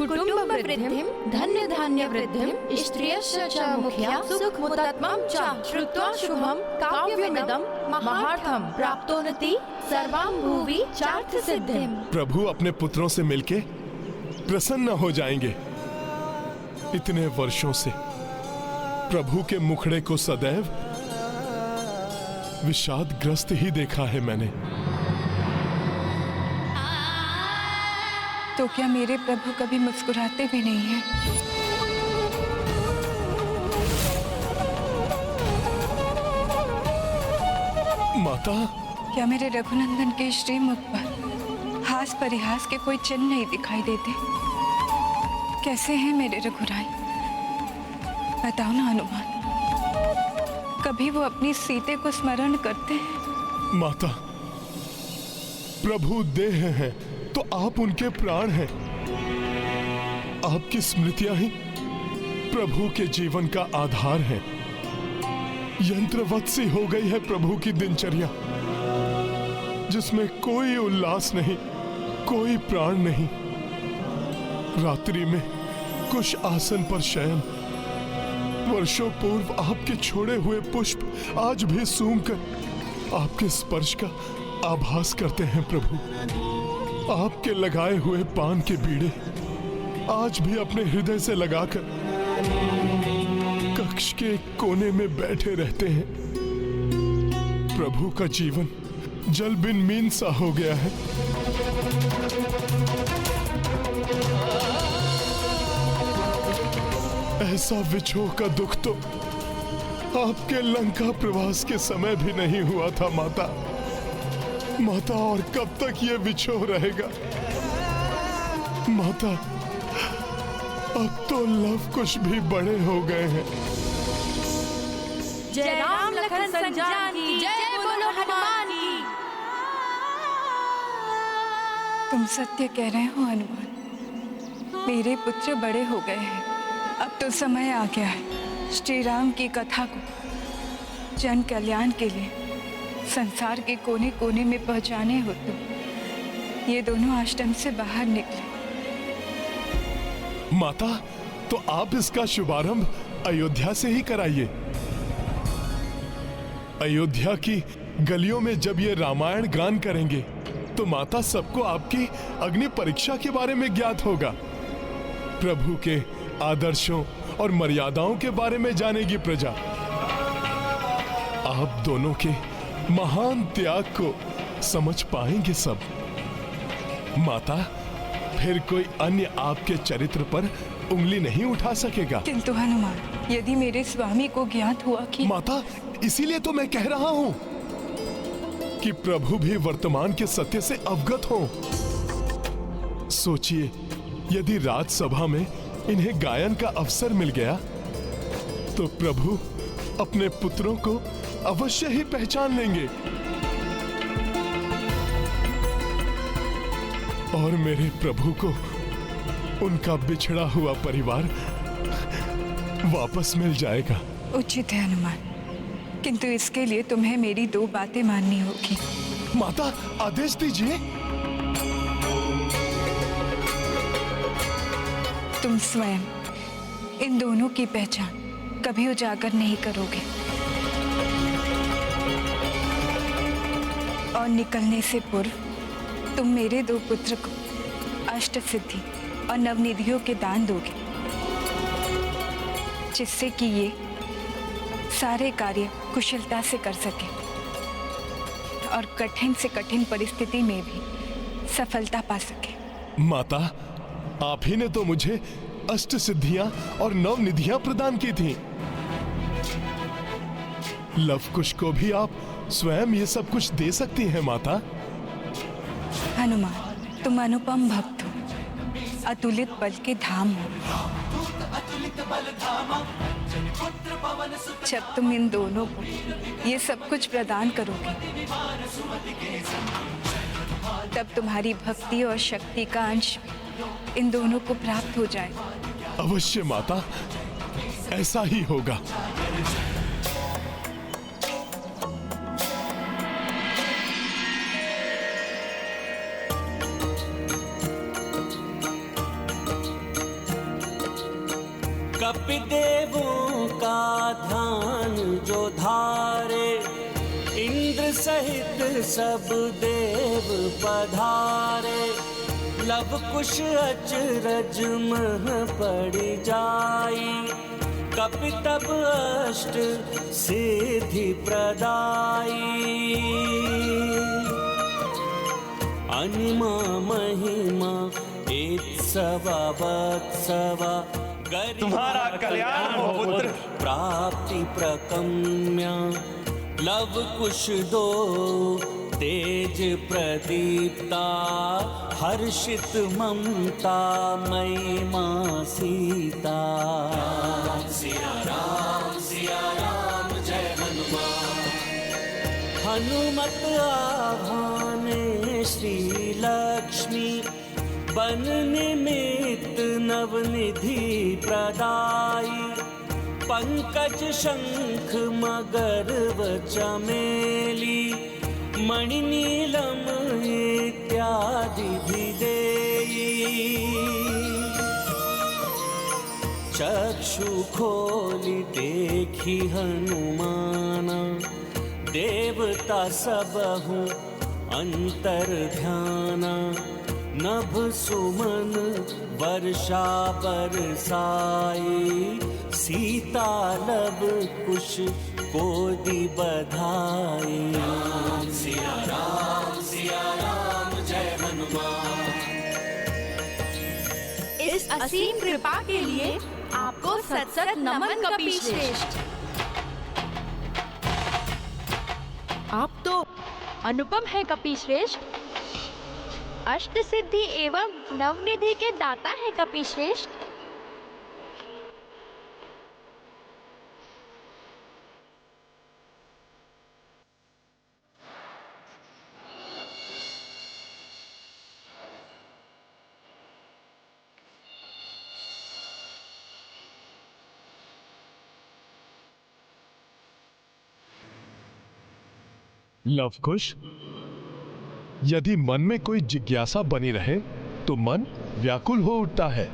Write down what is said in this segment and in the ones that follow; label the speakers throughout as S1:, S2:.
S1: कुटुंब वृद्धिं धन्य धान्य वृद्धिं स्त्रियस्य च मुख्या सुखमुत्तमं च श्रुत्वा शुभं काव्यमिदं महार्थं प्राप्तोन्नति सर्वां भुवि चार्थ सिद्धिं।
S2: प्रभु अपने पुत्रों से मिलके प्रसन्न हो जाएंगे। इतने वर्षों से प्रभु के मुखड़े को सदैव विषादग्रस्त ही देखा है मैंने।
S3: तो क्या मेरे प्रभु कभी मुस्कुराते भी नहीं हैं?
S2: माता,
S3: क्या मेरे रघुनंदन के श्रीमुख पर हास परिहास के कोई चिन्ह नहीं दिखाई देते? कैसे हैं मेरे रघुराई? बताओ ना हनुमान, कभी वो अपनी सीते को स्मरण करते हैं?
S2: माता, प्रभु देह हैं तो आप उनके प्राण हैं। आपकी स्मृतियां ही प्रभु के जीवन का आधार है। यंत्रवत सी हो गई है प्रभु की दिनचर्या, जिसमें कोई उल्लास नहीं, कोई प्राण नहीं। रात्रि में कुश आसन पर शयन, वर्षों पूर्व आपके छोड़े हुए पुष्प आज भी सूंघकर आपके स्पर्श का आभास करते हैं प्रभु। आपके लगाए हुए पान के बीड़े आज भी अपने हृदय से लगाकर कक्ष के एक कोने में बैठे रहते हैं। प्रभु का जीवन जल बिन मीन सा हो गया है। ऐसा विछोह का दुख तो आपके लंका प्रवास के समय भी नहीं हुआ था माता। माता, और कब तक ये विछोह रहेगा? माता, अब तो लव कुश भी बड़े हो गए हैं।
S1: जय राम लखन संजानी, जय बोलो हनुमान की।
S3: तुम सत्य कह रहे हो हनुमान, मेरे पुत्र बड़े हो गए हैं। अब तो समय आ गया है श्री राम की कथा को जन कल्याण के लिए संसार के कोने कोने में पहुंचाने हो। तो ये दोनों आश्रम से बाहर निकले।
S2: माता, तो आप इसका शुभारंभ अयोध्या से ही कराइए। अयोध्या की गलियों में जब ये रामायण गान करेंगे तो माता, सबको आपकी अग्नि परीक्षा के बारे में ज्ञात होगा। प्रभु के आदर्शों और मर्यादाओं के बारे में जानेगी प्रजा। आप दोनों के महान त्याग को समझ पाएंगे सब। माता, फिर कोई अन्य आपके चरित्र पर उंगली नहीं उठा सकेगा।
S3: किंतु हनुमान, यदि मेरे स्वामी को ज्ञात हुआ कि...
S2: माता, इसीलिए तो मैं कह रहा हूं कि प्रभु भी वर्तमान के सत्य से अवगत हों। सोचिए, यदि राजसभा में इन्हें गायन का अवसर मिल गया तो प्रभु अपने पुत्रों को अवश्य ही पहचान लेंगे और मेरे प्रभु को उनका बिछड़ा हुआ परिवार वापस मिल जाएगा।
S3: उचित है हनुमान, किंतु इसके लिए तुम्हें मेरी दो बातें माननी होगी।
S2: माता, आदेश दीजिए।
S3: तुम स्वयं इन दोनों की पहचान कभी उजागर नहीं करोगे और निकलने से पूर्व तुम मेरे दो पुत्र को अष्ट सिद्धि और नवनिधियों के दान दोगे, जिससे कि ये सारे कार्य कुशलता से कर सके और कठिन से कठिन परिस्थिति में भी सफलता पा सके।
S2: माता, आप ही ने तो मुझे अष्ट सिद्धियां और नवनिधियां प्रदान की थी। लवकुश को भी आप स्वयं ये सब कुछ दे सकती हैं माता।
S3: हनुमान, तुम अनुपम भक्त हो, अतुलित बल के धाम हो। जब तुम इन दोनों को ये सब कुछ प्रदान करोगे तब तुम्हारी भक्ति और शक्ति का अंश इन दोनों को प्राप्त हो जाएगा।
S2: अवश्य माता, ऐसा ही होगा।
S4: कपिदेवों का ध्यान जो धारे, इंद्र सहित सब देव पधारे। लव कुश अचरज मह पड़ जाई, कपि तब अष्ट सिद्धि प्रदाई। अनिमा महिमा एक सवा वत्सवा,
S5: तुम्हारा कल्याण हो पुत्र।
S4: प्राप्ति प्रकम्या, लव कुश दो तेज प्रदीप्ता। हर्षित ममता मई मां सीता। सिया राम जय हनुमान। हनुमत आभाने श्री लक्ष्मी, बन निमित्त नवनिधि प्रदाई। पंकज शंख मगर व चमेली, मणिनीलम इत्यादि भी देई। चक्षु खोलि देखी हनुमाना, देवता सबहु अंतर ध्याना। नभ सुमन वर्षा बरसाई, सीता लब कुश कोदि बधाई। सिया राम जय हनुमान।
S1: इस असीम कृपा के लिए आपको सत सत नमन कपीश्रेष्ठ।
S6: आप तो अनुपम है कपीश्रेष्ठ। अष्ट सिद्धि एवं नवनिधि के दाता है कपीश्रेष्ठ।
S2: लवकुश, यदि मन में कोई जिज्ञासा बनी रहे तो मन व्याकुल हो उठता है।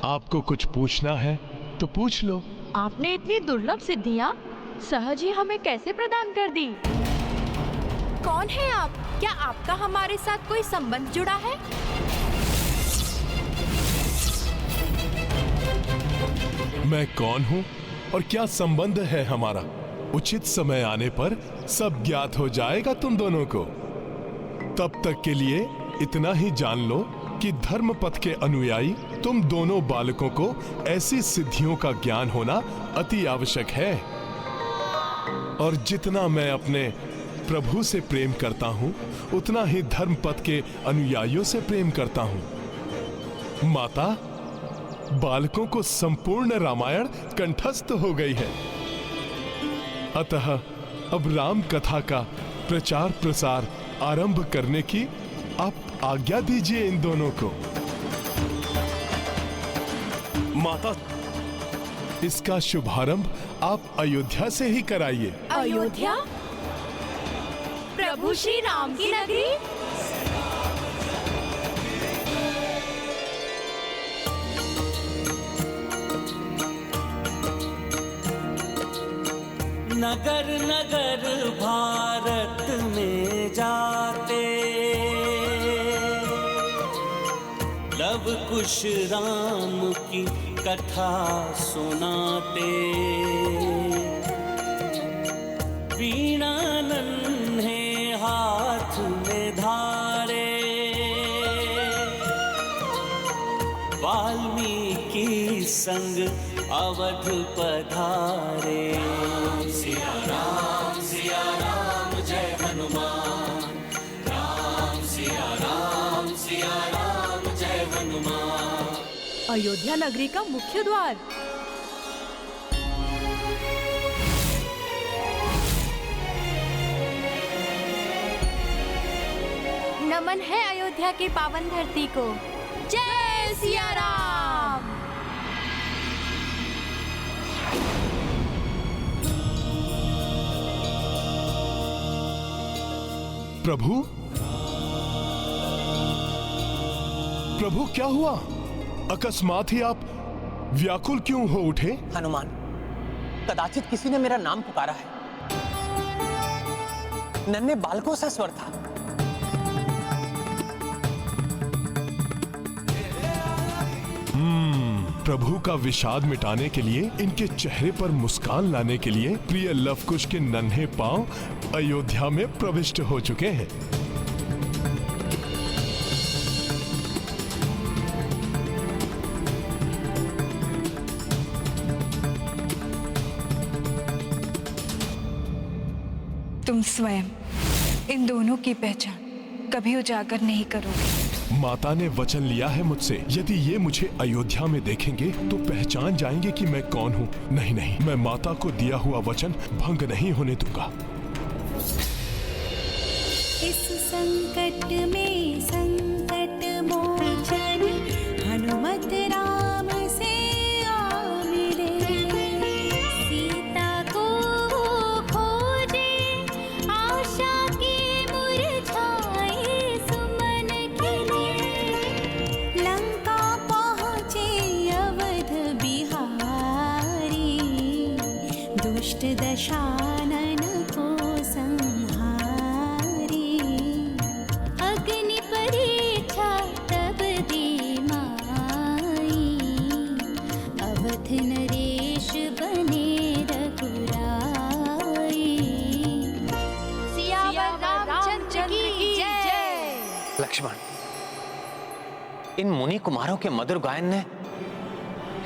S2: आपको कुछ पूछना है तो पूछ लो।
S6: आपने इतनी दुर्लभ सिद्धियां सहज ही हमें कैसे प्रदान कर दी?
S1: कौन है आप? क्या आपका हमारे साथ कोई संबंध जुड़ा है?
S2: मैं कौन हूं और क्या संबंध है हमारा, उचित समय आने पर सब ज्ञात हो जाएगा तुम दोनों को। तब तक के लिए इतना ही जान लो कि धर्म पथ के अनुयायी तुम दोनों बालकों को ऐसी सिद्धियों का ज्ञान होना अति आवश्यक है। और जितना मैं अपने प्रभु से प्रेम करता हूं, उतना ही धर्म पथ के अनुयायियों से प्रेम करता हूं। माता, बालकों को संपूर्ण रामायण कंठस्थ हो गई है, अतः अब राम कथा का प्रचार प्रसार आरंभ करने की आप आज्ञा दीजिए इन दोनों को।
S5: माता,
S2: इसका शुभारंभ आप अयोध्या से ही कराइए।
S1: अयोध्या? प्रभु श्री राम की नगरी?
S4: नगर नगर भारत में जाते, लव कुश राम की कथा सुनाते। वीणा नन्हे हाथ में धारे, वाल्मीकि संग अवध पधारे। सिया राम जय हनुमान। सिया राम जय हनुमान।
S1: अयोध्या नगरी का मुख्य द्वार।
S6: नमन है अयोध्या की पावन धरती को।
S1: जय सिया राम।
S2: प्रभु, प्रभु क्या हुआ? अकस्मात ही आप व्याकुल क्यों हो उठे?
S7: हनुमान, कदाचित किसी ने मेरा नाम पुकारा है। नन्हे बालकों सा स्वर था।
S2: प्रभु का विषाद मिटाने के लिए, इनके चेहरे पर मुस्कान लाने के लिए प्रिय लवकुश के नन्हे पांव अयोध्या में प्रविष्ट हो चुके हैं।
S3: तुम स्वयं इन दोनों की पहचान कभी उजागर नहीं करोगे।
S2: माता ने वचन लिया है मुझसे, यदि ये मुझे अयोध्या में देखेंगे तो पहचान जाएंगे कि मैं कौन हूँ। नहीं नहीं, मैं माता को दिया हुआ वचन भंग नहीं होने दूंगा।
S8: इस संकट में संकट मोचन हनुमत राम से आ मिले। सीता को खोजे आशा के मुरझाए सुमन खिले। लंका पहुँचे अवध बिहारी, दुष्ट दशानन को संहारी। अग्नि परीक्षा तब दी माई, अवध नरेश बने रघुराई।
S1: सियावर रामचंद्र की जय।
S7: लक्ष्मण, इन मुनि कुमारों के मधुर गायन ने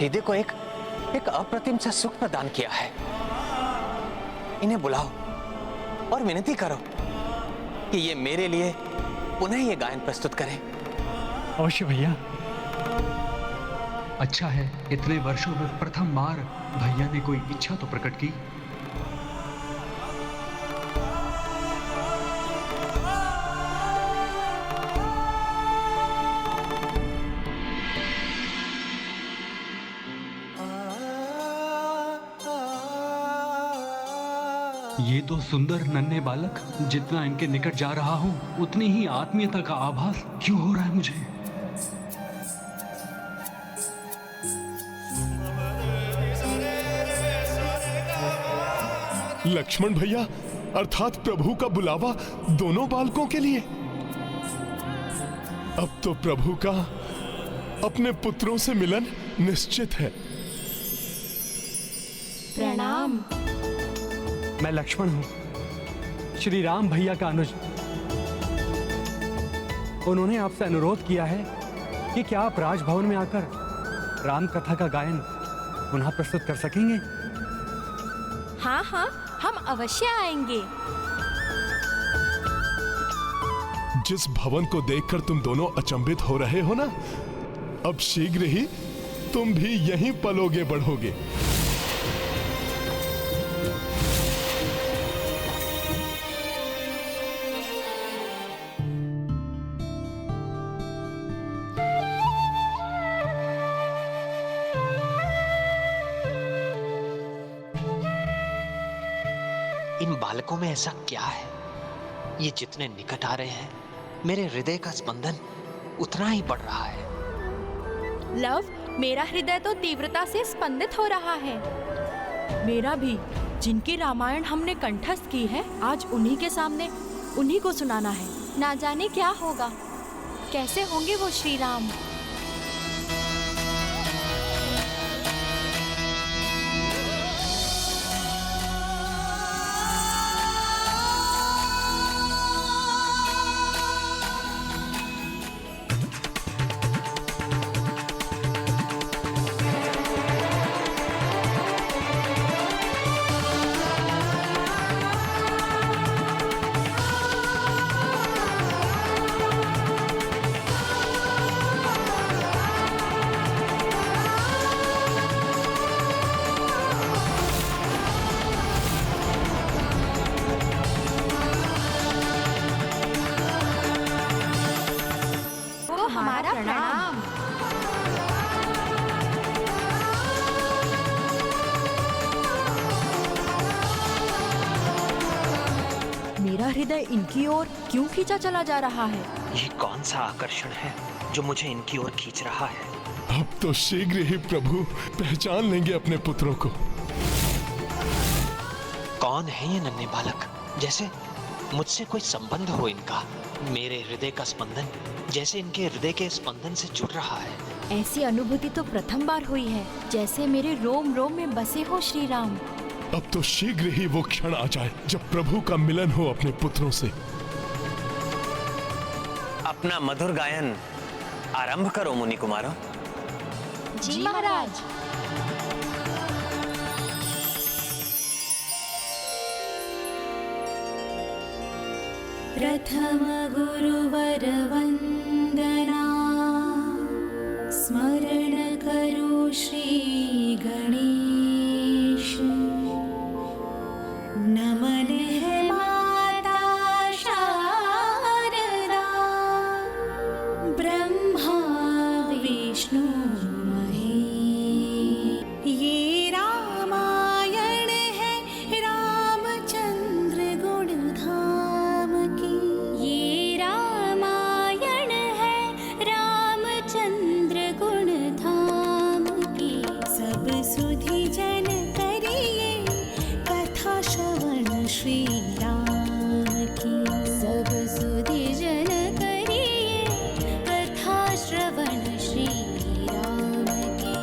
S7: हृदय को एक अप्रतिम सा सुख प्रदान किया है। इन्हें बुलाओ और विनती करो कि ये मेरे लिए पुनः ये गायन प्रस्तुत करें।
S9: अवश्य भैया। अच्छा है, इतने वर्षों में प्रथम बार भैया ने कोई इच्छा तो प्रकट की। ये तो सुंदर नन्हे बालक, जितना इनके निकट जा रहा हूं उतनी ही आत्मीयता का आभास क्यों हो रहा है मुझे।
S2: लक्ष्मण भैया, अर्थात प्रभु का बुलावा दोनों बालकों के लिए। अब तो प्रभु का अपने पुत्रों से मिलन निश्चित है।
S1: प्रणाम।
S9: मैं लक्ष्मण हूं, श्री राम भैया का अनुज। उन्होंने आपसे अनुरोध किया है कि क्या आप राजभवन में आकर राम कथा का गायन पुनः प्रस्तुत कर सकेंगे?
S1: हाँ हाँ, हम अवश्य आएंगे।
S2: जिस भवन को देखकर तुम दोनों अचंभित हो रहे हो ना, अब शीघ्र ही तुम भी यहीं पलोगे बढ़ोगे।
S7: इन बालकों में ऐसा क्या है, ये जितने निकट आ रहे हैं मेरे हृदय का स्पंदन उतना ही बढ़ रहा है।
S1: लव, मेरा हृदय तो तीव्रता से स्पंदित हो रहा है। मेरा भी। जिनकी रामायण हमने कंठस्थ की है, आज उन्हीं के सामने उन्हीं को सुनाना है। ना जाने क्या होगा, कैसे होंगे वो श्री राम। हमारा प्रणाम। मेरा हृदय इनकी ओर क्यों खींचा चला जा रहा है?
S7: ये कौन सा आकर्षण है जो मुझे इनकी ओर खींच रहा है?
S2: अब तो शीघ्र ही प्रभु पहचान लेंगे अपने पुत्रों को।
S7: कौन है ये नन्हे बालक? जैसे मुझसे कोई संबंध हो इनका। मेरे हृदय का स्पंदन जैसे इनके हृदय के स्पंदन से जुड़ रहा है।
S1: ऐसी अनुभूति तो प्रथम बार हुई है, जैसे मेरे रोम रोम में बसे हो श्री राम।
S2: अब तो शीघ्र ही वो क्षण आ जाए जब प्रभु का मिलन हो अपने पुत्रों से।
S7: अपना मधुर गायन आरंभ करो मुनि कुमारों।
S1: जी महाराज।
S8: प्रथम गुरुवर वंदना, स्मरण करो श्री गणेश। नमन है माता शारदा, ब्रह्मा विष्णु महेश। ये रामायण है रामचंद्र गुण धाम की। ये रामायण है रामचंद्र गुण धाम की। सब सुधि जन करिए कथा श्रवण श्री राम की। सब सुधि जन करिए कथा श्रवण श्री राम की।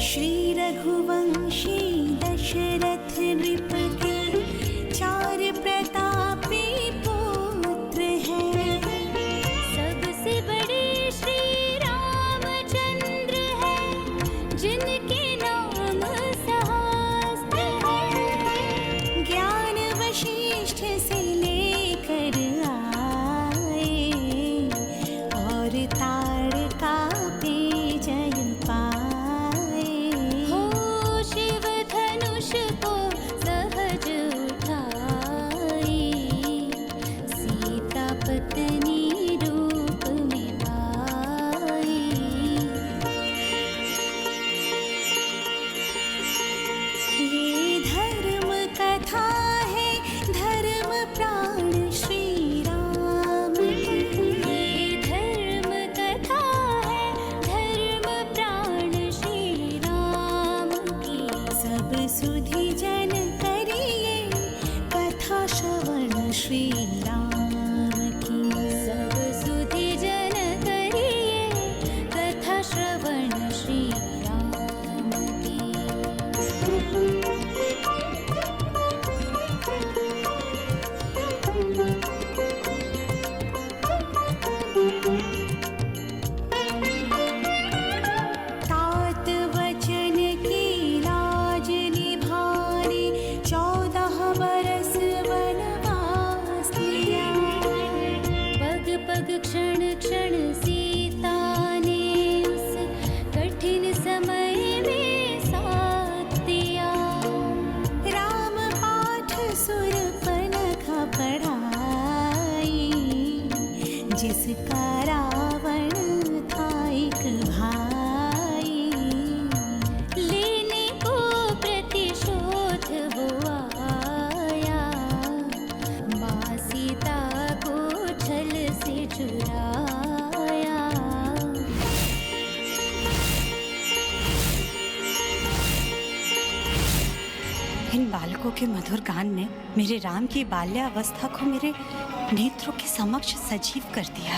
S8: श्री रघुवंशी दशरथ नृप के 4 प्रतापी पुत्र हैं। सबसे बड़े श्री रामचंद्र हैं, जिनके नाम सहस्त्र हैं। ज्ञान वशिष्ठ से लेकर आए, और ताड़का पे जय पाए। हो शिव धनुष को सहज उठाई, सीता पत्नी रूप में पाई। ये धर्म कथा है धर्म प्राण श्री राम की। ये धर्म कथा है धर्म प्राण श्री राम की। सब सुधि जन करिए कथा श्रवण श्री राम की। सब सुधि जन करिए कथा श्रवण श्री राम की। तात वचन की लाज निभाने 14 बरस वनवास लिया। पग पग क्षण क्षण सीता ने उस कठिन समय में साथ दिया। राम पाठ सुरपनखा पढ़ाई, जिसका रावण था एक भाई। लेने को प्रतिशोध वो आया, माँ सीता को छल से चुराया।
S10: इन बालकों के मधुर गान ने मेरे राम की बाल्यावस्था को मेरे नेत्रों के समक्ष सजीव कर दिया।